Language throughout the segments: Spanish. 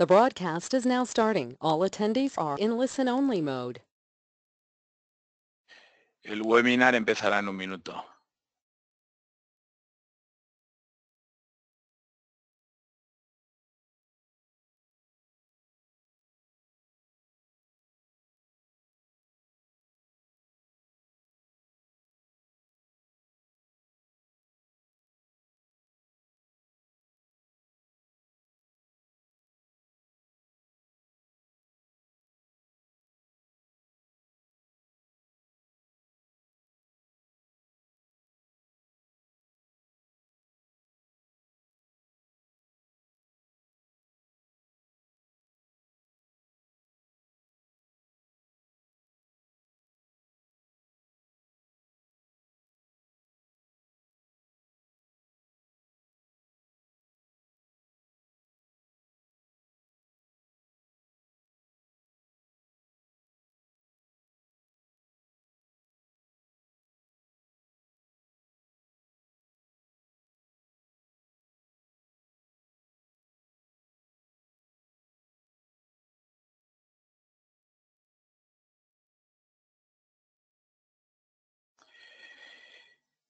The broadcast is now starting. All attendees are in listen-only mode. El webinar empezará en un minuto.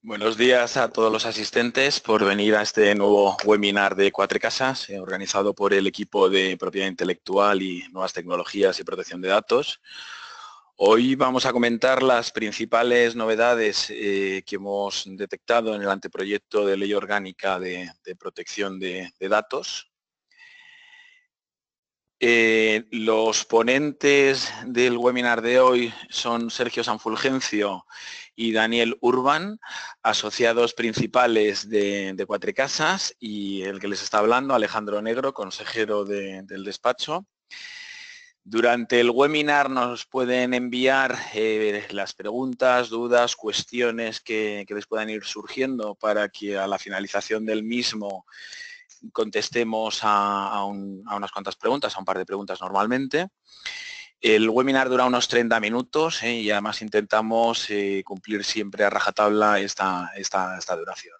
Buenos días a todos los asistentes por venir a este nuevo webinar de Quatre Casas, organizado por el equipo de propiedad intelectual y nuevas tecnologías y protección de datos. Hoy vamos a comentar las principales novedades que hemos detectado en el anteproyecto de ley orgánica de protección de datos. Los ponentes del webinar de hoy son Sergio Sanfulgencio y Daniel Urban, asociados principales de Quatre Casas, y el que les está hablando, Alejandro Negro, consejero del despacho. Durante el webinar nos pueden enviar las preguntas, dudas, cuestiones que les puedan ir surgiendo para que a la finalización del mismo contestemos a unas cuantas preguntas, a un par de preguntas normalmente. El webinar dura unos 30 minutos y además intentamos cumplir siempre a rajatabla esta duración.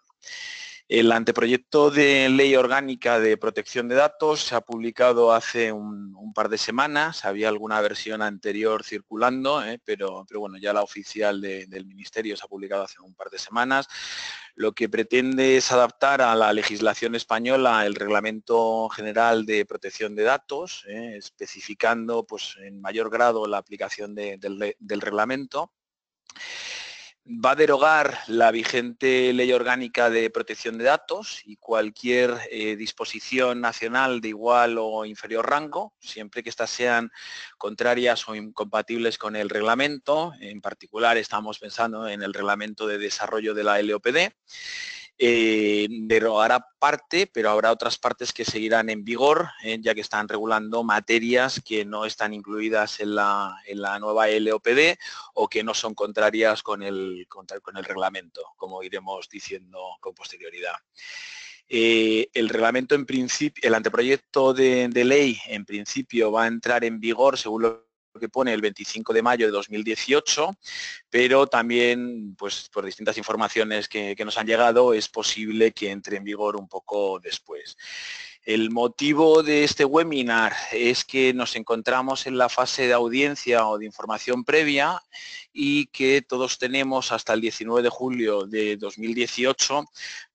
El anteproyecto de ley orgánica de protección de datos se ha publicado hace un par de semanas. Había alguna versión anterior circulando, pero bueno, ya la oficial del Ministerio se ha publicado hace un par de semanas. Lo que pretende es adaptar a la legislación española el Reglamento General de Protección de Datos, especificando pues, en mayor grado la aplicación del reglamento. Va a derogar la vigente Ley Orgánica de Protección de Datos y cualquier disposición nacional de igual o inferior rango, siempre que éstas sean contrarias o incompatibles con el reglamento. En particular estamos pensando en el reglamento de desarrollo de la LOPD. Derogará parte, pero habrá otras partes que seguirán en vigor, ya que están regulando materias que no están incluidas en la nueva LOPD o que no son contrarias con el reglamento, como iremos diciendo con posterioridad. El reglamento en principio, el anteproyecto de ley en principio va a entrar en vigor según lo que pone el 25 de mayo de 2018, pero también pues por distintas informaciones que nos han llegado es posible que entre en vigor un poco después. El motivo de este webinar es que nos encontramos en la fase de audiencia o de información previa y que todos tenemos hasta el 19 de julio de 2018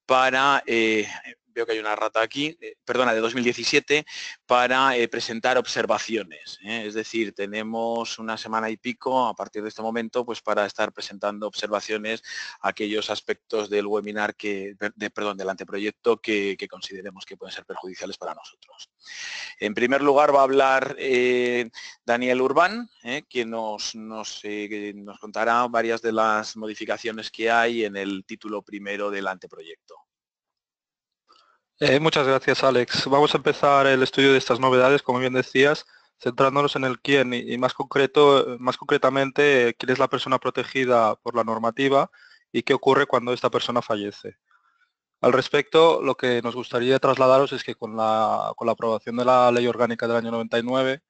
para, veo que hay una rata aquí, de 2017, para presentar observaciones. Es decir, tenemos una semana y pico a partir de este momento pues para estar presentando observaciones a aquellos aspectos del webinar del anteproyecto que consideremos que pueden ser perjudiciales para nosotros. En primer lugar va a hablar Daniel Urban, quien nos contará varias de las modificaciones que hay en el título primero del anteproyecto. Muchas gracias, Alex. Vamos a empezar el estudio de estas novedades, como bien decías, centrándonos en el quién y más concretamente quién es la persona protegida por la normativa y qué ocurre cuando esta persona fallece. Al respecto, lo que nos gustaría trasladaros es que con la aprobación de la Ley Orgánica del año 99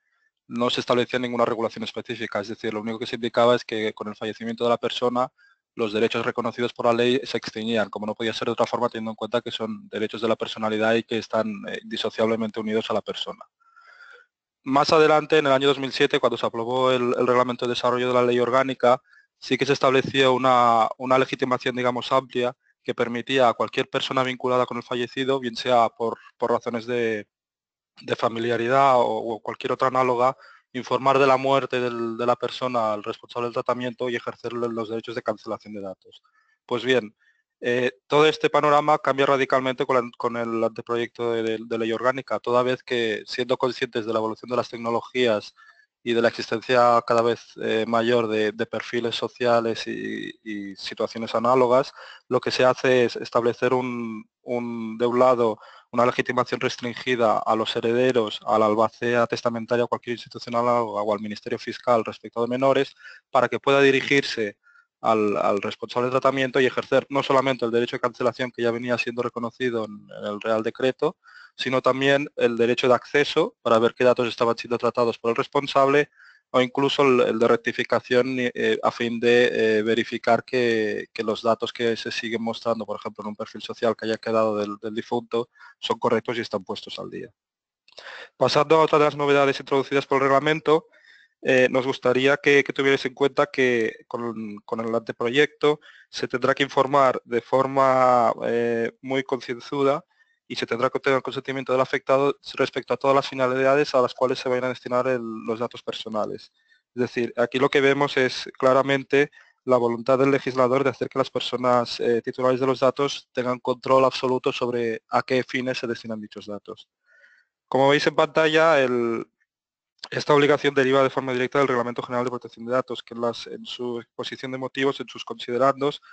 no se establecía ninguna regulación específica, es decir, lo único que se indicaba es que con el fallecimiento de la persona los derechos reconocidos por la ley se extinguían, como no podía ser de otra forma, teniendo en cuenta que son derechos de la personalidad y que están indisociablemente unidos a la persona. más adelante, en el año 2007, cuando se aprobó el Reglamento de Desarrollo de la Ley Orgánica, sí que se estableció una legitimación, digamos, amplia que permitía a cualquier persona vinculada con el fallecido, bien sea por razones de familiaridad o cualquier otra análoga, informar de la muerte de la persona al responsable del tratamiento y ejercer los derechos de cancelación de datos. Pues bien, todo este panorama cambia radicalmente con el anteproyecto de ley orgánica, toda vez que, siendo conscientes de la evolución de las tecnologías y de la existencia cada vez mayor de perfiles sociales y situaciones análogas, lo que se hace es establecer de un lado una legitimación restringida a los herederos, al albacea testamentario, a cualquier institución análoga o al Ministerio Fiscal respecto de menores, para que pueda dirigirse al responsable de tratamiento y ejercer no solamente el derecho de cancelación que ya venía siendo reconocido en el Real Decreto, sino también el derecho de acceso para ver qué datos estaban siendo tratados por el responsable o incluso el de rectificación a fin de verificar que los datos que se siguen mostrando, por ejemplo, en un perfil social que haya quedado del difunto, son correctos y están puestos al día. Pasando a otra de las novedades introducidas por el reglamento, nos gustaría que tuvierais en cuenta que con el anteproyecto se tendrá que informar de forma muy concienzuda y se tendrá que obtener el consentimiento del afectado respecto a todas las finalidades a las cuales se vayan a destinar los datos personales. Es decir, aquí lo que vemos es claramente la voluntad del legislador de hacer que las personas titulares de los datos tengan control absoluto sobre a qué fines se destinan dichos datos. Como veis en pantalla, esta obligación deriva de forma directa del Reglamento General de Protección de Datos, que en su exposición de motivos, en sus considerandos,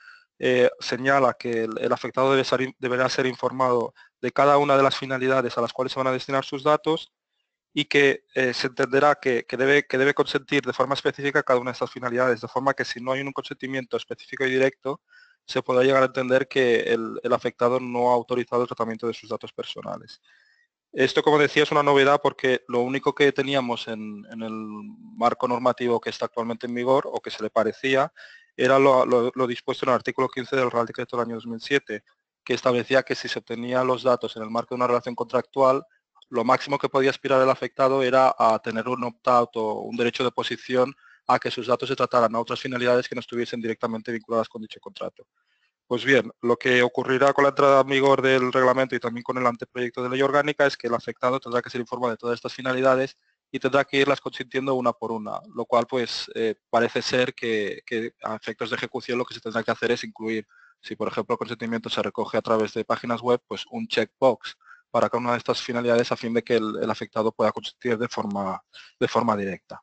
señala que el afectado deberá ser informado de cada una de las finalidades a las cuales se van a destinar sus datos y que se entenderá que debe consentir de forma específica cada una de estas finalidades, de forma que si no hay un consentimiento específico y directo, se podrá llegar a entender que el afectado no ha autorizado el tratamiento de sus datos personales. Esto, como decía, es una novedad porque lo único que teníamos en el marco normativo que está actualmente en vigor o que se le parecía era lo dispuesto en el artículo 15 del Real Decreto del año 2007, que establecía que si se obtenían los datos en el marco de una relación contractual, lo máximo que podía aspirar el afectado era a tener un opt-out o un derecho de oposición a que sus datos se trataran a otras finalidades que no estuviesen directamente vinculadas con dicho contrato. Pues bien, lo que ocurrirá con la entrada en vigor del reglamento y también con el anteproyecto de ley orgánica es que el afectado tendrá que ser informado de todas estas finalidades y tendrá que irlas consintiendo una por una, lo cual pues parece ser que a efectos de ejecución lo que se tendrá que hacer es incluir, si por ejemplo el consentimiento se recoge a través de páginas web, pues un checkbox para cada una de estas finalidades a fin de que el afectado pueda consentir de forma directa.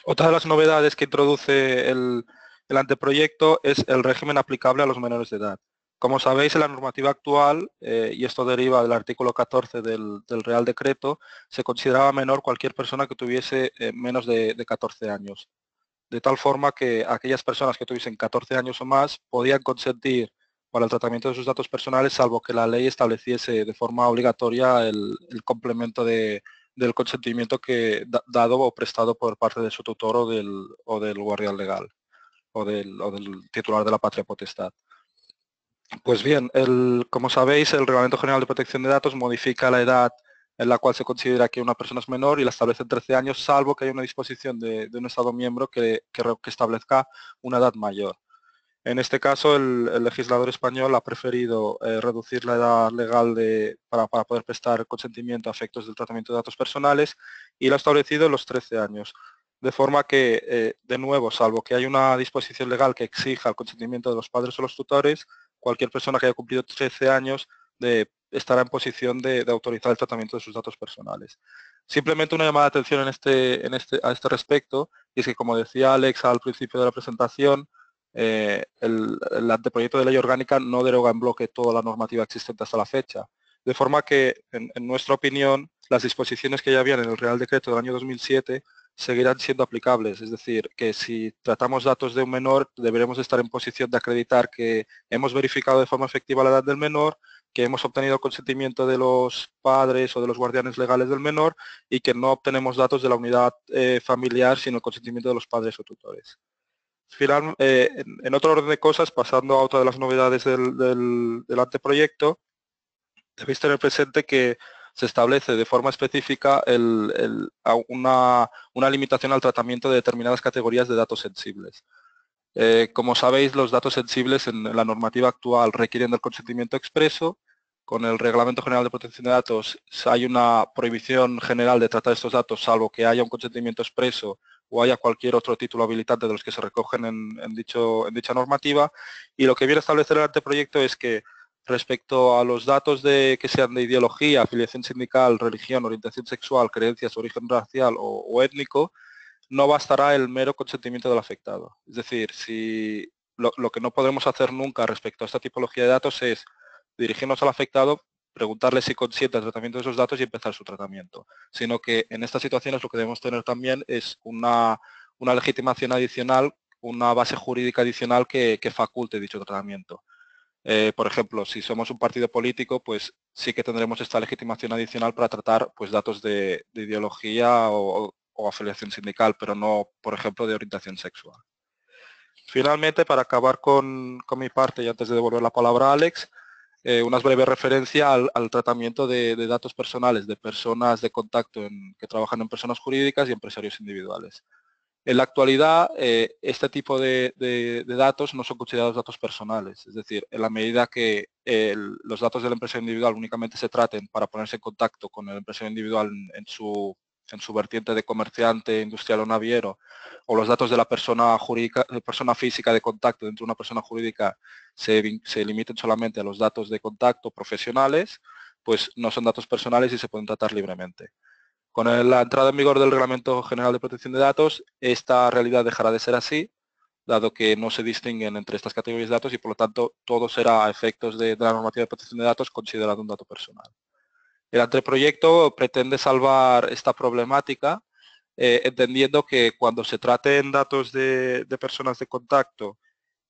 Otra de las novedades que introduce el anteproyecto es el régimen aplicable a los menores de edad. Como sabéis, en la normativa actual, y esto deriva del artículo 14 del Real Decreto, se consideraba menor cualquier persona que tuviese menos de 14 años. De tal forma que aquellas personas que tuviesen 14 años o más podían consentir para el tratamiento de sus datos personales, salvo que la ley estableciese de forma obligatoria el complemento del consentimiento dado o prestado por parte de su tutor o del guardián legal o del titular de la patria potestad. Pues bien, como sabéis, el Reglamento General de Protección de Datos modifica la edad en la cual se considera que una persona es menor y la establece en 13 años, salvo que haya una disposición de un Estado miembro que establezca una edad mayor. En este caso, el legislador español ha preferido reducir la edad legal para poder prestar consentimiento a efectos del tratamiento de datos personales y lo ha establecido en los 13 años. De forma que, de nuevo, salvo que haya una disposición legal que exija el consentimiento de los padres o los tutores, cualquier persona que haya cumplido 13 años estará en posición de autorizar el tratamiento de sus datos personales. Simplemente una llamada de atención a este respecto, y es que, como decía Alex al principio de la presentación, el anteproyecto de ley orgánica no deroga en bloque toda la normativa existente hasta la fecha. De forma que, en nuestra opinión, las disposiciones que ya habían en el Real Decreto del año 2007 seguirán siendo aplicables. Es decir, que si tratamos datos de un menor, deberemos estar en posición de acreditar que hemos verificado de forma efectiva la edad del menor, que hemos obtenido el consentimiento de los padres o de los guardianes legales del menor y que no obtenemos datos de la unidad familiar sino el consentimiento de los padres o tutores. En otro orden de cosas, pasando a otra de las novedades del anteproyecto, debéis tener presente que se establece de forma específica una limitación al tratamiento de determinadas categorías de datos sensibles. Como sabéis, los datos sensibles en la normativa actual requieren del consentimiento expreso. Con el Reglamento General de Protección de Datos hay una prohibición general de tratar estos datos, salvo que haya un consentimiento expreso o haya cualquier otro título habilitante de los que se recogen en dicha normativa. Y lo que viene a establecer el anteproyecto es que respecto a los datos que sean de ideología, afiliación sindical, religión, orientación sexual, creencias, origen racial o étnico, no bastará el mero consentimiento del afectado. Es decir, si lo que no podremos hacer nunca respecto a esta tipología de datos es dirigirnos al afectado, preguntarle si consiente el tratamiento de esos datos y empezar su tratamiento. Sino que en estas situaciones lo que debemos tener también es una legitimación adicional, una base jurídica adicional que faculte dicho tratamiento. Por ejemplo, si somos un partido político, pues sí que tendremos esta legitimación adicional para tratar pues, datos de ideología o afiliación sindical, pero no, por ejemplo, de orientación sexual. Finalmente, para acabar con mi parte y antes de devolver la palabra a Alex, una breve referencia al tratamiento de datos personales de personas de contacto que trabajan en personas jurídicas y empresarios individuales. En la actualidad, este tipo de datos no son considerados datos personales, es decir, en la medida que los datos del empresario individual únicamente se traten para ponerse en contacto con el empresario individual en su vertiente de comerciante, industrial o naviero, o los datos de la persona física de contacto dentro de una persona jurídica se limiten solamente a los datos de contacto profesionales, pues no son datos personales y se pueden tratar libremente. Con la entrada en vigor del Reglamento General de Protección de Datos, esta realidad dejará de ser así, dado que no se distinguen entre estas categorías de datos y por lo tanto todo será a efectos de la normativa de protección de datos considerado un dato personal. El anteproyecto pretende salvar esta problemática entendiendo que cuando se traten datos de personas de contacto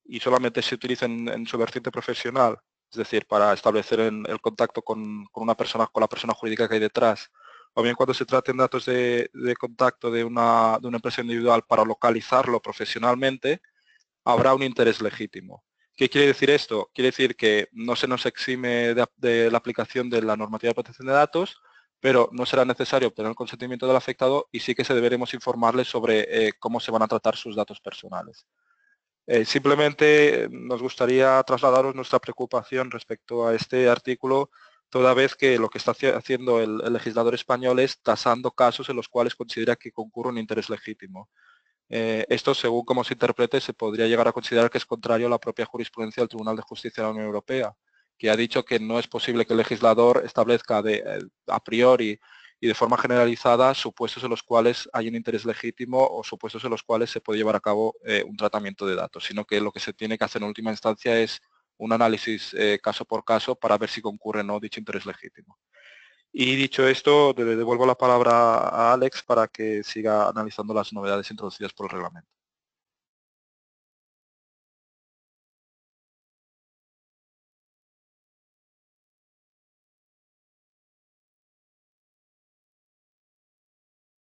y solamente se utilicen en su vertiente profesional, es decir, para establecer el contacto con la persona jurídica que hay detrás, o bien cuando se traten datos de contacto de una empresa individual para localizarlo profesionalmente, habrá un interés legítimo. ¿Qué quiere decir esto? Quiere decir que no se nos exime de la aplicación de la normativa de protección de datos, pero no será necesario obtener el consentimiento del afectado y sí que deberemos informarles sobre cómo se van a tratar sus datos personales. Simplemente nos gustaría trasladaros nuestra preocupación respecto a este artículo, toda vez que lo que está haciendo el legislador español es tasando casos en los cuales considera que concurre un interés legítimo. Esto, según cómo se interprete, se podría llegar a considerar que es contrario a la propia jurisprudencia del Tribunal de Justicia de la Unión Europea, que ha dicho que no es posible que el legislador establezca a priori y de forma generalizada supuestos en los cuales hay un interés legítimo o supuestos en los cuales se puede llevar a cabo un tratamiento de datos, sino que lo que se tiene que hacer en última instancia es un análisis caso por caso para ver si concurre o no dicho interés legítimo. Y dicho esto, le devuelvo la palabra a Alex para que siga analizando las novedades introducidas por el reglamento.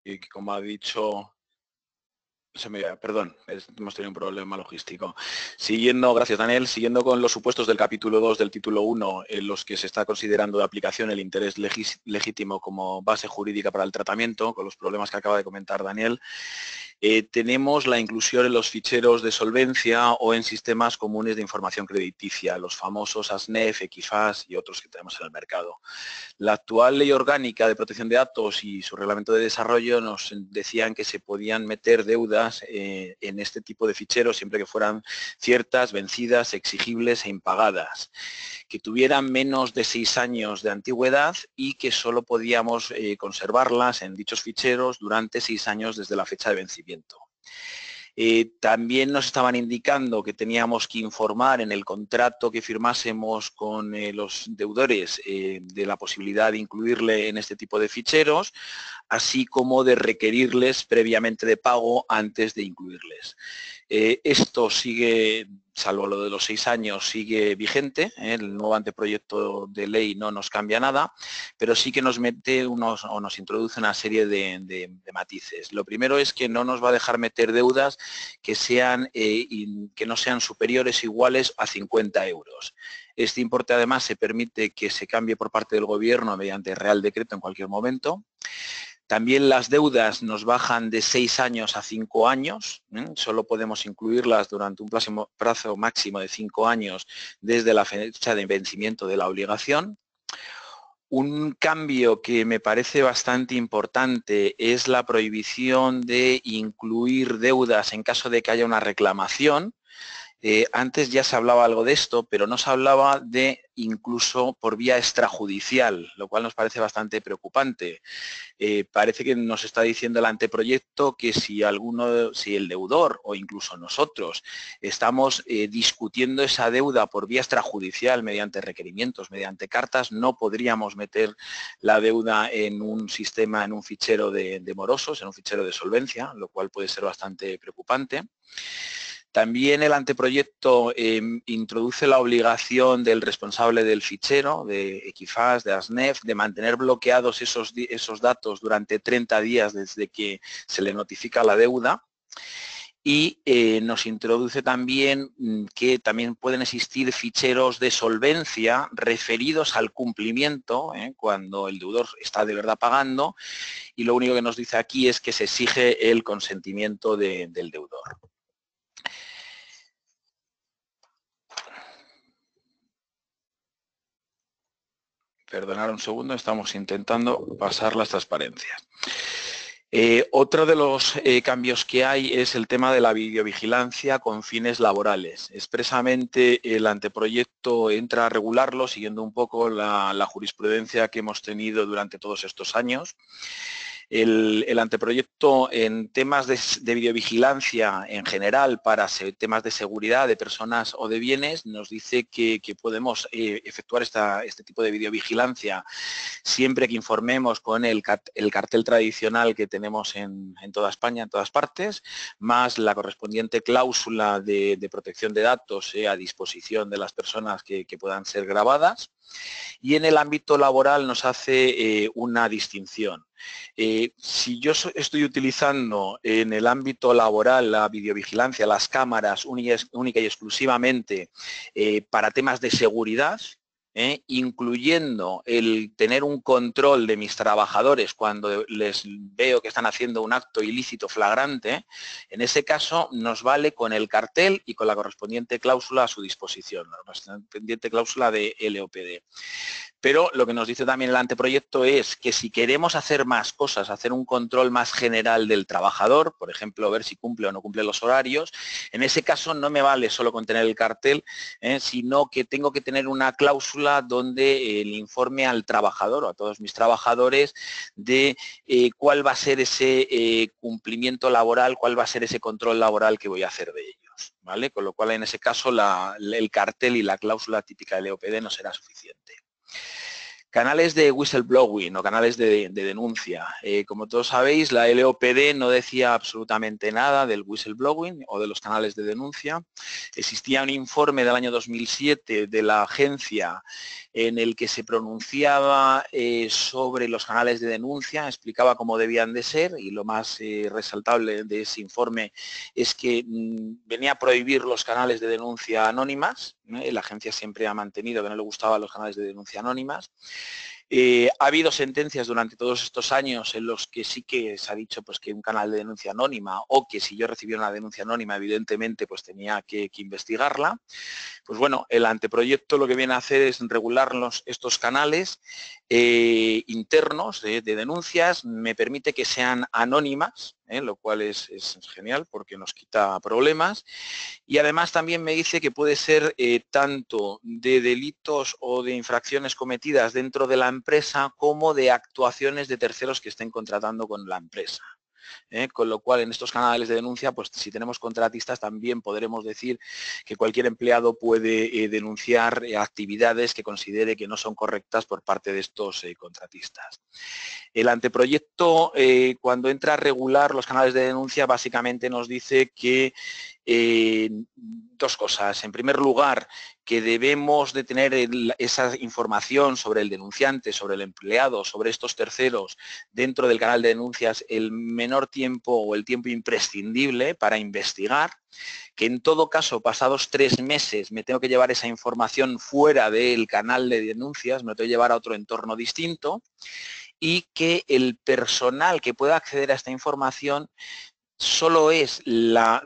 Y como ha dicho, perdón, hemos tenido un problema logístico. Gracias Daniel, siguiendo con los supuestos del capítulo 2 del título 1, en los que se está considerando de aplicación el interés legítimo como base jurídica para el tratamiento, con los problemas que acaba de comentar Daniel, tenemos la inclusión en los ficheros de solvencia o en sistemas comunes de información crediticia, los famosos ASNEF, Equifas y otros que tenemos en el mercado. La actual Ley Orgánica de Protección de Datos y su reglamento de desarrollo nos decían que se podían meter deudas en este tipo de ficheros siempre que fueran ciertas, vencidas, exigibles e impagadas, que tuvieran menos de 6 años de antigüedad y que solo podíamos conservarlas en dichos ficheros durante 6 años desde la fecha de vencimiento. También nos estaban indicando que teníamos que informar en el contrato que firmásemos con los deudores de la posibilidad de incluirle en este tipo de ficheros, así como de requerirles previamente de pago antes de incluirles. Esto sigue, salvo lo de los 6 años, sigue vigente. El nuevo anteproyecto de ley no nos cambia nada, pero sí que nos mete nos introduce una serie de matices. Lo primero es que no nos va a dejar meter deudas que no sean superiores o iguales a 50 euros. Este importe además se permite que se cambie por parte del Gobierno mediante Real Decreto en cualquier momento. También las deudas nos bajan de 6 años a 5 años, solo podemos incluirlas durante un plazo máximo de 5 años desde la fecha de vencimiento de la obligación. Un cambio que me parece bastante importante es la prohibición de incluir deudas en caso de que haya una reclamación. Antes ya se hablaba algo de esto, pero no se hablaba de incluso por vía extrajudicial, lo cual nos parece bastante preocupante. Parece que nos está diciendo el anteproyecto que si el deudor o incluso nosotros estamos discutiendo esa deuda por vía extrajudicial mediante requerimientos, mediante cartas, no podríamos meter la deuda en un sistema, en un fichero de morosos, en un fichero de solvencia, lo cual puede ser bastante preocupante. También el anteproyecto introduce la obligación del responsable del fichero, de Equifas, de ASNEF, de mantener bloqueados esos datos durante 30 días desde que se le notifica la deuda. Y nos introduce también que también pueden existir ficheros de solvencia referidos al cumplimiento, cuando el deudor está de verdad pagando, y lo único que nos dice aquí es que se exige el consentimiento del deudor. Perdonad un segundo, estamos intentando pasar las transparencias. Otro de los cambios que hay es el tema de la videovigilancia con fines laborales. Expresamente el anteproyecto entra a regularlo siguiendo un poco la jurisprudencia que hemos tenido durante todos estos años. El anteproyecto en temas de videovigilancia en general para temas de seguridad de personas o de bienes nos dice que podemos efectuar este tipo de videovigilancia siempre que informemos con el cartel tradicional que tenemos en toda España, en todas partes, más la correspondiente cláusula de protección de datos a disposición de las personas que puedan ser grabadas. Y en el ámbito laboral nos hace una distinción. Si yo estoy utilizando en el ámbito laboral la videovigilancia, las cámaras única y exclusivamente para temas de seguridad, incluyendo el tener un control de mis trabajadores cuando les veo que están haciendo un acto ilícito flagrante, en ese caso nos vale con el cartel y con la correspondiente cláusula a su disposición, la correspondiente cláusula de LOPD. Pero lo que nos dice también el anteproyecto es que si queremos hacer más cosas, hacer un control más general del trabajador, por ejemplo, ver si cumple o no cumple los horarios, en ese caso no me vale solo con tener el cartel, sino que tengo que tener una cláusula donde le informe al trabajador o a todos mis trabajadores de cuál va a ser ese cumplimiento laboral, cuál va a ser ese control laboral que voy a hacer de ellos, ¿vale? Con lo cual, en ese caso, el cartel y la cláusula típica del LOPD no será suficiente. Canales de whistleblowing o canales de denuncia. Como todos sabéis, la LOPD no decía absolutamente nada del whistleblowing o de los canales de denuncia. Existía un informe del año 2007 de la agencia en el que se pronunciaba sobre los canales de denuncia, explicaba cómo debían de ser y lo más resaltable de ese informe es que venía a prohibir los canales de denuncia anónimas. La agencia siempre ha mantenido que no le gustaban los canales de denuncia anónimas. Ha habido sentencias durante todos estos años en los que sí que se ha dicho pues, que un canal de denuncia anónima o que si yo recibía una denuncia anónima, evidentemente, pues tenía que investigarla. Pues bueno, el anteproyecto lo que viene a hacer es regular estos canales internos de denuncias, me permite que sean anónimas, lo cual es genial porque nos quita problemas. Y además también me dice que puede ser tanto de delitos o de infracciones cometidas dentro de la empresa como de actuaciones de terceros que estén contratando con la empresa. Con lo cual en estos canales de denuncia, pues si tenemos contratistas también podremos decir que cualquier empleado puede denunciar actividades que considere que no son correctas por parte de estos contratistas. El anteproyecto, cuando entra a regular los canales de denuncia, básicamente nos dice que Dos cosas. En primer lugar, que debemos de tener esa información sobre el denunciante, sobre el empleado, sobre estos terceros dentro del canal de denuncias el menor tiempo o el tiempo imprescindible para investigar, que en todo caso, pasados 3 meses, me tengo que llevar esa información fuera del canal de denuncias, me lo tengo que llevar a otro entorno distinto, y que el personal que pueda acceder a esta información solo es la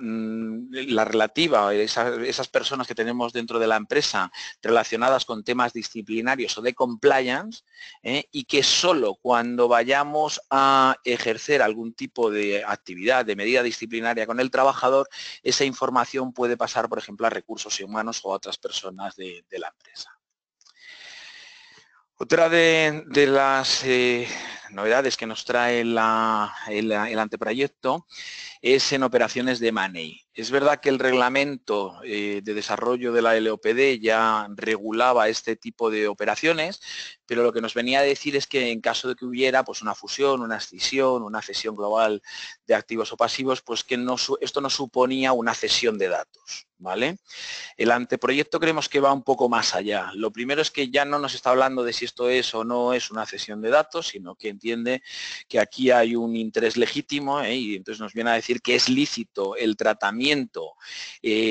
relativa, esas personas que tenemos dentro de la empresa relacionadas con temas disciplinarios o de compliance, y que solo cuando vayamos a ejercer algún tipo de actividad, de medida disciplinaria con el trabajador, esa información puede pasar, por ejemplo, a recursos humanos o a otras personas de la empresa. Otra de las novedades que nos trae el anteproyecto es en operaciones de money. Es verdad que el reglamento de desarrollo de la LOPD ya regulaba este tipo de operaciones, pero lo que nos venía a decir es que en caso de que hubiera pues, una fusión, una escisión, una cesión global de activos o pasivos, pues que esto no suponía una cesión de datos, ¿vale? El anteproyecto creemos que va un poco más allá. Lo primero es que ya no nos está hablando de si esto es o no es una cesión de datos, sino que entiende que aquí hay un interés legítimo, y entonces nos viene a decir que es lícito el tratamiento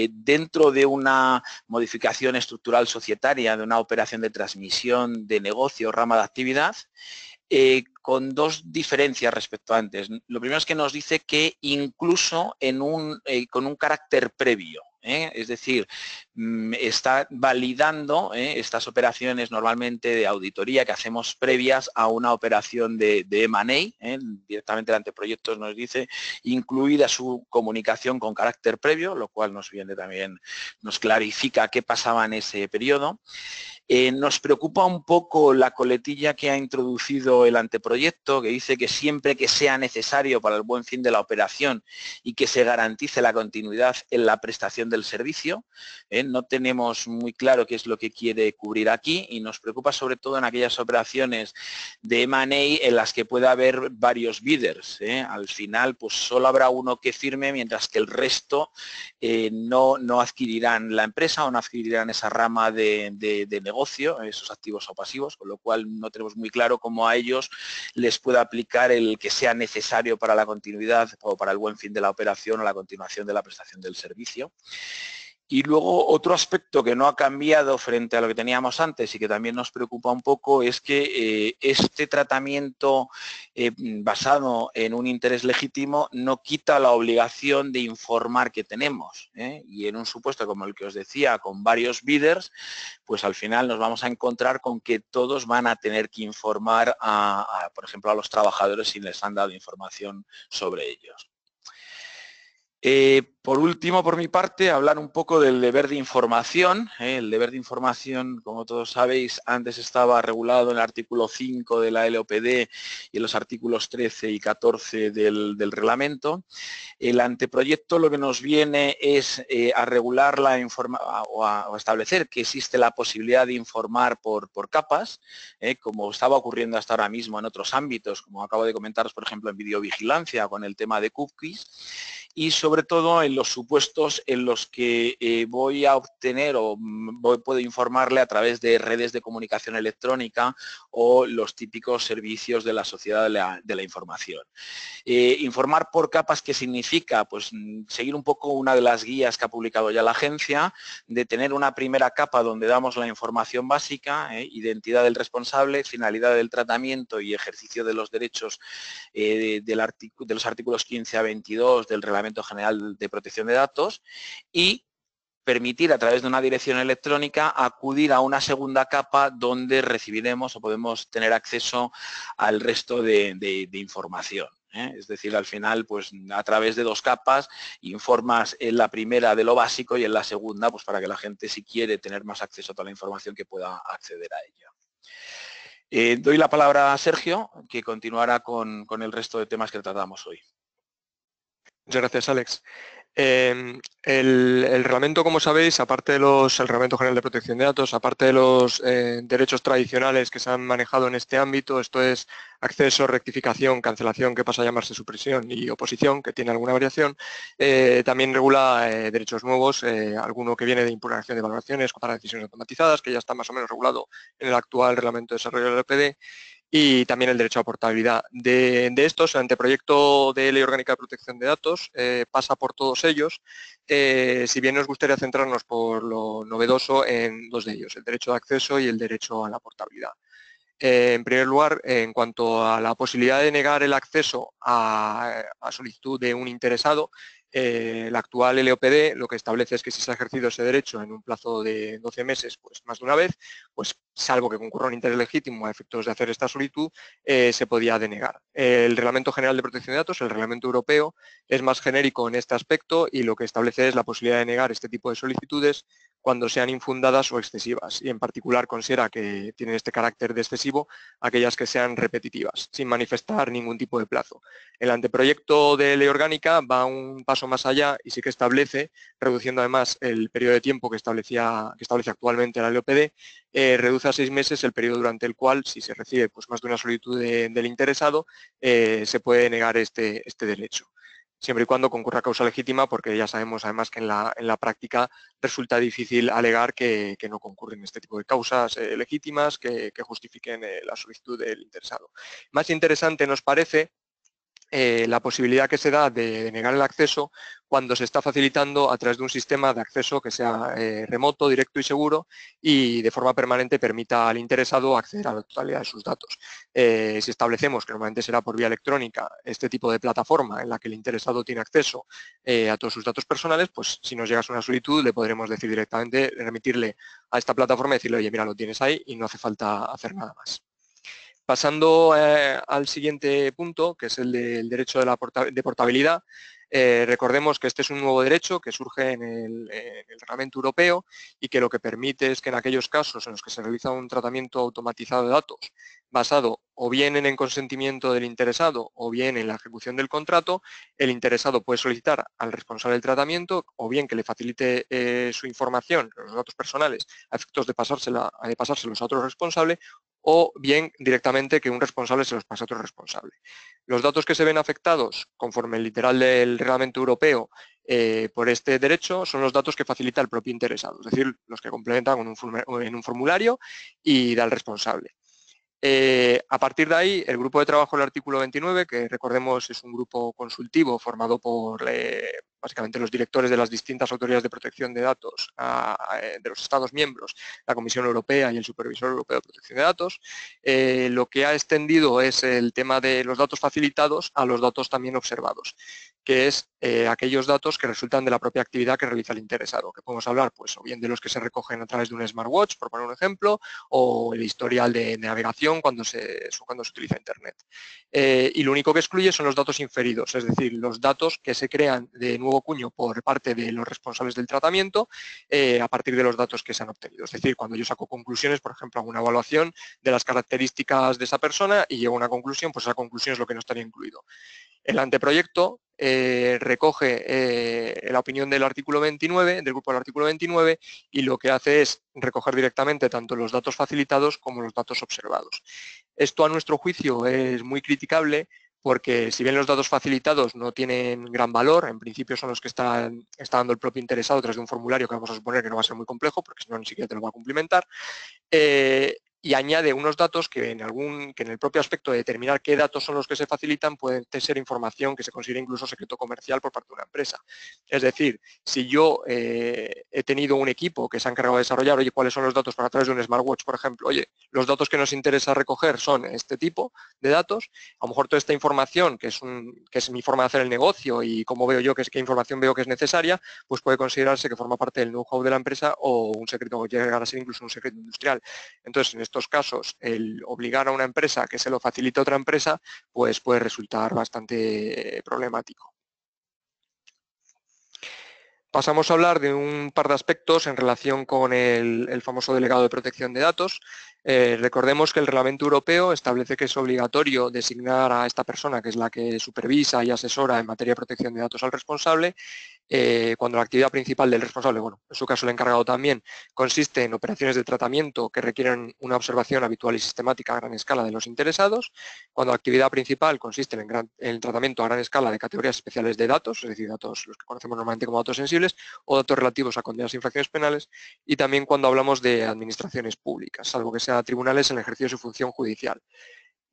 dentro de una modificación estructural societaria, de una operación de transmisión de negocio, rama de actividad, con dos diferencias respecto a antes. Lo primero es que nos dice que incluso con un carácter previo, es decir, está validando estas operaciones normalmente de auditoría que hacemos previas a una operación de M&A, directamente el anteproyecto nos dice, incluida su comunicación con carácter previo, lo cual nos viene también, nos clarifica qué pasaba en ese periodo. Nos preocupa un poco la coletilla que ha introducido el anteproyecto, que dice que siempre que sea necesario para el buen fin de la operación y que se garantice la continuidad en la prestación del servicio. No tenemos muy claro qué es lo que quiere cubrir aquí y nos preocupa sobre todo en aquellas operaciones de M&A en las que pueda haber varios bidders. Al final, pues solo habrá uno que firme, mientras que el resto no adquirirán la empresa o no adquirirán esa rama de negocio, esos activos o pasivos, con lo cual no tenemos muy claro cómo a ellos les pueda aplicar el que sea necesario para la continuidad o para el buen fin de la operación o la continuación de la prestación del servicio. Y luego otro aspecto que no ha cambiado frente a lo que teníamos antes y que también nos preocupa un poco es que este tratamiento basado en un interés legítimo no quita la obligación de informar que tenemos. Y en un supuesto como el que os decía, con varios bidders, pues al final nos vamos a encontrar con que todos van a tener que informar, por ejemplo, a los trabajadores si les han dado información sobre ellos. Por último, por mi parte, hablar un poco del deber de información. El deber de información, como todos sabéis, antes estaba regulado en el artículo 5 de la LOPD y en los artículos 13 y 14 del reglamento. El anteproyecto lo que nos viene es a regular o a establecer que existe la posibilidad de informar por capas, como estaba ocurriendo hasta ahora mismo en otros ámbitos, como acabo de comentaros, por ejemplo, en videovigilancia con el tema de cookies, y sobre todo en los supuestos en los que voy a obtener o puedo informarle a través de redes de comunicación electrónica o los típicos servicios de la sociedad de la información. Informar por capas, ¿qué significa? Pues seguir un poco una de las guías que ha publicado ya la agencia, de tener una primera capa donde damos la información básica, identidad del responsable, finalidad del tratamiento y ejercicio de los derechos de los artículos 15 a 22 del Reglamento General de Protección de Datos, y permitir a través de una dirección electrónica acudir a una segunda capa donde recibiremos o podemos tener acceso al resto de información. Es decir, al final, pues a través de dos capas, informas en la primera de lo básico y en la segunda, pues para que la gente, si quiere tener más acceso a toda la información, que pueda acceder a ella. Doy la palabra a Sergio, que continuará con el resto de temas que tratamos hoy. Muchas gracias, Alex. El reglamento, como sabéis, aparte del Reglamento General de Protección de Datos, aparte de los derechos tradicionales que se han manejado en este ámbito, esto es acceso, rectificación, cancelación, que pasa a llamarse supresión, y oposición, que tiene alguna variación. También regula derechos nuevos, alguno que viene de impugnación de valoraciones para decisiones automatizadas, que ya está más o menos regulado en el actual reglamento de desarrollo del LPD, y también el derecho a portabilidad. De estos, el anteproyecto de Ley Orgánica de Protección de Datos pasa por todos ellos, si bien nos gustaría centrarnos por lo novedoso en dos de ellos, el derecho de acceso y el derecho a la portabilidad. En primer lugar, en cuanto a la posibilidad de negar el acceso a solicitud de un interesado, el actual LOPD lo que establece es que si se ha ejercido ese derecho en un plazo de 12 meses, pues más de una vez, pues salvo que concurra un interés legítimo a efectos de hacer esta solicitud, se podía denegar. El Reglamento General de Protección de Datos, el Reglamento Europeo, es más genérico en este aspecto y lo que establece es la posibilidad de negar este tipo de solicitudes cuando sean infundadas o excesivas, y en particular considera que tienen este carácter de excesivo aquellas que sean repetitivas, sin manifestar ningún tipo de plazo. El anteproyecto de ley orgánica va un paso más allá y sí que establece, reduciendo además el periodo de tiempo que establece actualmente la LOPD, reduce a 6 meses el periodo durante el cual, si se recibe pues, más de una solicitud del interesado, se puede negar este derecho, siempre y cuando concurra causa legítima, porque ya sabemos además que en la práctica resulta difícil alegar que no concurren este tipo de causas legítimas que justifiquen la solicitud del interesado. Más interesante nos parece la posibilidad que se da de negar el acceso cuando se está facilitando a través de un sistema de acceso que sea remoto, directo y seguro, y de forma permanente permita al interesado acceder a la totalidad de sus datos. Si establecemos que normalmente será por vía electrónica este tipo de plataforma en la que el interesado tiene acceso a todos sus datos personales, pues si nos llegas una solicitud le podremos decir directamente, remitirle a esta plataforma y decirle, oye, mira, lo tienes ahí y no hace falta hacer nada más. Pasando al siguiente punto, que es el del derecho de portabilidad, recordemos que este es un nuevo derecho que surge en el Reglamento Europeo y que lo que permite es que en aquellos casos en los que se realiza un tratamiento automatizado de datos basado o bien en el consentimiento del interesado o bien en la ejecución del contrato, el interesado puede solicitar al responsable del tratamiento o bien que le facilite su información, los datos personales, a efectos de pasárselos a otro responsable, o bien directamente que un responsable se los pase a otro responsable. Los datos que se ven afectados, conforme el literal del Reglamento Europeo, por este derecho son los datos que facilita el propio interesado, es decir, los que complementan en un formulario y da al responsable. A partir de ahí, el grupo de trabajo del artículo 29, que recordemos es un grupo consultivo formado por básicamente los directores de las distintas autoridades de protección de datos de los Estados miembros, la Comisión Europea y el Supervisor Europeo de Protección de Datos, lo que ha extendido es el tema de los datos facilitados a los datos también observados, que es aquellos datos que resultan de la propia actividad que realiza el interesado, que podemos hablar pues o bien de los que se recogen a través de un smartwatch, por poner un ejemplo, o el historial de navegación cuando se utiliza Internet. Y lo único que excluye son los datos inferidos, es decir, los datos que se crean de nuevo cuño por parte de los responsables del tratamiento a partir de los datos que se han obtenido. Es decir, cuando yo saco conclusiones, por ejemplo, hago una evaluación de las características de esa persona y llego a una conclusión, pues esa conclusión es lo que no estaría incluido. El anteproyecto recoge la opinión del artículo 29, del grupo del artículo 29, y lo que hace es recoger directamente tanto los datos facilitados como los datos observados. Esto, a nuestro juicio, es muy criticable porque si bien los datos facilitados no tienen gran valor, en principio son los que está dando el propio interesado a través de un formulario que vamos a suponer que no va a ser muy complejo porque si no ni siquiera te lo va a cumplimentar, y añade unos datos que en el propio aspecto de determinar qué datos son los que se facilitan puede ser información que se considera incluso secreto comercial por parte de una empresa. Es decir, si yo he tenido un equipo que se ha encargado de desarrollar, oye, ¿cuáles son los datos para a través de un smartwatch, por ejemplo? Oye, los datos que nos interesa recoger son este tipo de datos. A lo mejor toda esta información, que es mi forma de hacer el negocio y cómo veo yo qué información veo que es necesaria, pues puede considerarse que forma parte del know-how de la empresa o un secreto, o llegar a ser incluso un secreto industrial. Entonces, en estos casos, el obligar a una empresa que se lo facilite a otra empresa, pues puede resultar bastante problemático. Pasamos a hablar de un par de aspectos en relación con el famoso delegado de protección de datos. Recordemos que el Reglamento Europeo establece que es obligatorio designar a esta persona, que es la que supervisa y asesora en materia de protección de datos al responsable, cuando la actividad principal del responsable, bueno, en su caso el encargado también, consiste en operaciones de tratamiento que requieren una observación habitual y sistemática a gran escala de los interesados, cuando la actividad principal consiste en el tratamiento a gran escala de categorías especiales de datos, es decir, datos los que conocemos normalmente como datos sensibles o datos relativos a condenas e infracciones penales, y también cuando hablamos de administraciones públicas, salvo que sea tribunales en el ejercicio de su función judicial.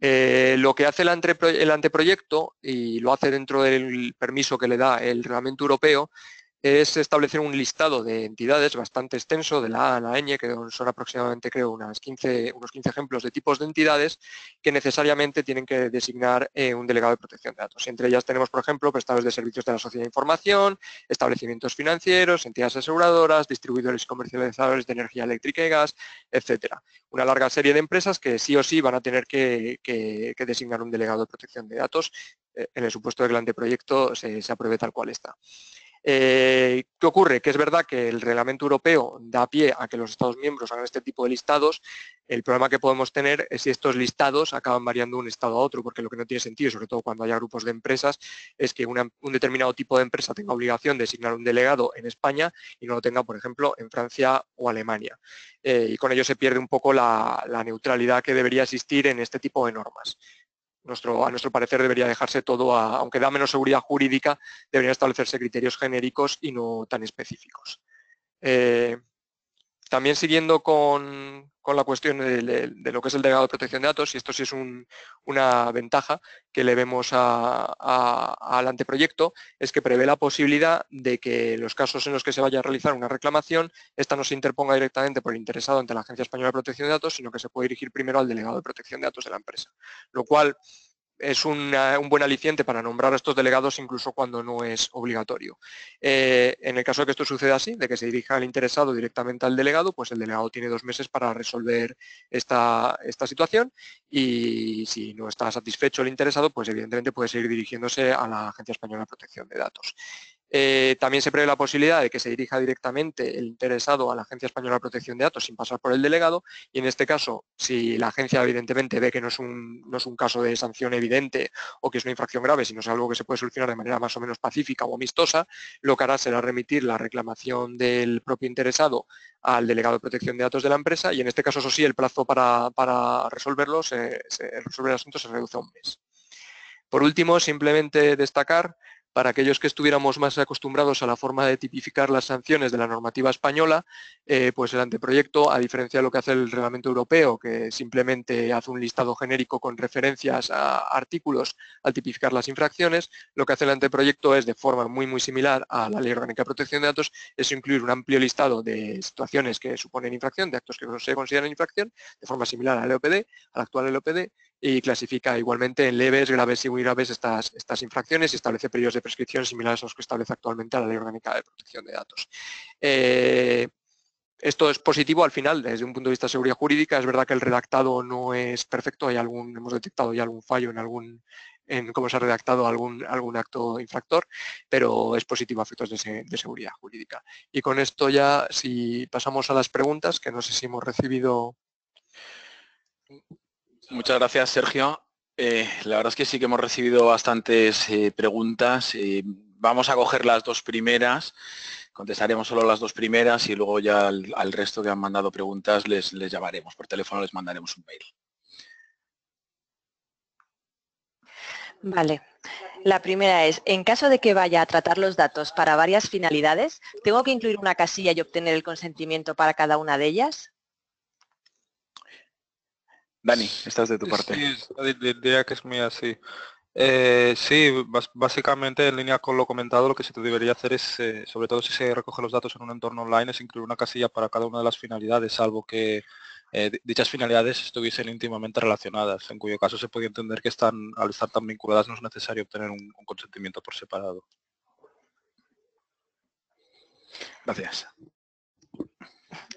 Lo que hace el anteproyecto, y lo hace dentro del permiso que le da el Reglamento Europeo, es establecer un listado de entidades bastante extenso, de la A a la ñ, que son aproximadamente, creo, unos 15 ejemplos de tipos de entidades que necesariamente tienen que designar un delegado de protección de datos. Entre ellas tenemos, por ejemplo, prestadores de servicios de la sociedad de información, establecimientos financieros, entidades aseguradoras, distribuidores y comercializadores de energía eléctrica y gas, etcétera. Una larga serie de empresas que sí o sí van a tener que designar un delegado de protección de datos en el supuesto de que el anteproyecto se apruebe tal cual está. ¿Qué ocurre? Que es verdad que el reglamento europeo da pie a que los Estados miembros hagan este tipo de listados. El problema que podemos tener es si estos listados acaban variando de un estado a otro, porque lo que no tiene sentido, sobre todo cuando haya grupos de empresas, es que un determinado tipo de empresa tenga obligación de designar un delegado en España y no lo tenga, por ejemplo, en Francia o Alemania. Y con ello se pierde un poco la neutralidad que debería existir en este tipo de normas. A nuestro parecer debería dejarse todo, aunque da menos seguridad jurídica, deberían establecerse criterios genéricos y no tan específicos. También siguiendo con la cuestión de lo que es el delegado de protección de datos, y esto sí es una ventaja que le vemos al anteproyecto, es que prevé la posibilidad de que en los casos en los que se vaya a realizar una reclamación, esta no se interponga directamente por el interesado ante la Agencia Española de Protección de Datos, sino que se puede dirigir primero al delegado de protección de datos de la empresa, lo cual es un buen aliciente para nombrar a estos delegados incluso cuando no es obligatorio. En el caso de que esto suceda así, de que se dirija al interesado directamente al delegado, pues el delegado tiene 2 meses para resolver esta situación, y si no está satisfecho el interesado, pues evidentemente puede seguir dirigiéndose a la Agencia Española de Protección de Datos. También se prevé la posibilidad de que se dirija directamente el interesado a la Agencia Española de Protección de Datos sin pasar por el delegado, y en este caso, si la agencia evidentemente ve que no es un caso de sanción evidente o que es una infracción grave, sino es algo que se puede solucionar de manera más o menos pacífica o amistosa, lo que hará será remitir la reclamación del propio interesado al delegado de protección de datos de la empresa, y en este caso, eso sí, el plazo para resolverlo, resolver el asunto se reduce a 1 mes. Por último, simplemente destacar, para aquellos que estuviéramos más acostumbrados a la forma de tipificar las sanciones de la normativa española, pues el anteproyecto, a diferencia de lo que hace el Reglamento Europeo, que simplemente hace un listado genérico con referencias a artículos al tipificar las infracciones, lo que hace el anteproyecto es, de forma muy similar a la Ley Orgánica de Protección de Datos, es incluir un amplio listado de situaciones que suponen infracción, de actos que no se consideran infracción, de forma similar al LOPD, al actual LOPD, y clasifica igualmente en leves, graves y muy graves estas infracciones, y establece periodos de prescripción similares a los que establece actualmente la Ley Orgánica de Protección de Datos. Esto es positivo al final desde un punto de vista de seguridad jurídica. Es verdad que el redactado no es perfecto, hemos detectado ya algún fallo en cómo se ha redactado algún acto infractor, pero es positivo a efectos de seguridad jurídica. Y con esto ya, si pasamos a las preguntas, que no sé si hemos recibido. Muchas gracias, Sergio. La verdad es que sí que hemos recibido bastantes preguntas. Vamos a coger las 2 primeras, contestaremos solo las 2 primeras y luego ya al resto que han mandado preguntas les llamaremos por teléfono, les mandaremos un mail. Vale. La primera es, en caso de que vaya a tratar los datos para varias finalidades, ¿tengo que incluir una casilla y obtener el consentimiento para cada una de ellas? Dani, esta es de tu parte. Sí, diría que es muy así. Sí, básicamente en línea con lo comentado, lo que se te debería hacer es, sobre todo si se recogen los datos en un entorno online, es incluir una casilla para cada una de las finalidades, salvo que dichas finalidades estuviesen íntimamente relacionadas, en cuyo caso se puede entender que al estar tan vinculadas no es necesario obtener un consentimiento por separado. Gracias.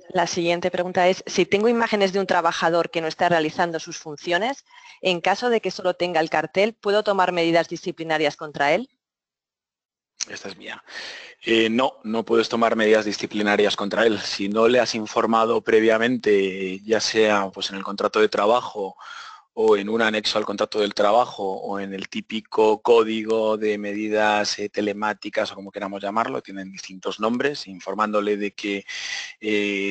La siguiente pregunta es, si tengo imágenes de un trabajador que no está realizando sus funciones, en caso de que solo tenga el cartel, ¿puedo tomar medidas disciplinarias contra él? Esta es mía. No puedes tomar medidas disciplinarias contra él. Si no le has informado previamente, ya sea pues en el contrato de trabajo o en un anexo al contrato del trabajo o en el típico código de medidas telemáticas o como queramos llamarlo, tienen distintos nombres, informándole de que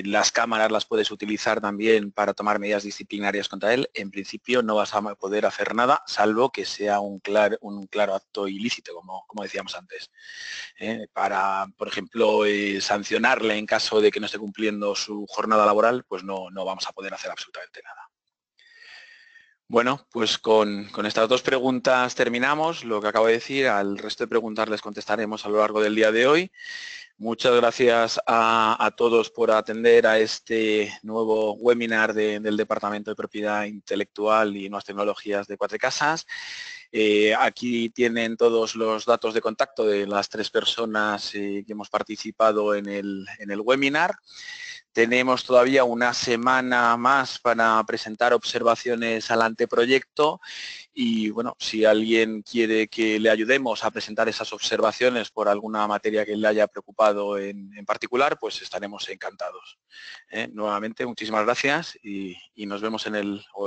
las cámaras las puedes utilizar también para tomar medidas disciplinarias contra él, en principio no vas a poder hacer nada, salvo que sea un claro acto ilícito, como decíamos antes. Para, por ejemplo, sancionarle en caso de que no esté cumpliendo su jornada laboral, pues no vamos a poder hacer absolutamente nada. Bueno, pues con estas dos preguntas terminamos. Lo que acabo de decir, al resto de preguntas les contestaremos a lo largo del día de hoy. Muchas gracias a todos por atender a este nuevo webinar del Departamento de Propiedad Intelectual y Nuevas Tecnologías de Cuatrecasas. Aquí tienen todos los datos de contacto de las 3 personas que hemos participado en el webinar. Tenemos todavía una semana más para presentar observaciones al anteproyecto y, bueno, si alguien quiere que le ayudemos a presentar esas observaciones por alguna materia que le haya preocupado en particular, pues estaremos encantados. Nuevamente, muchísimas gracias y nos vemos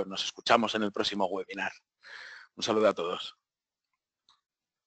nos escuchamos en el próximo webinar. Un saludo a todos.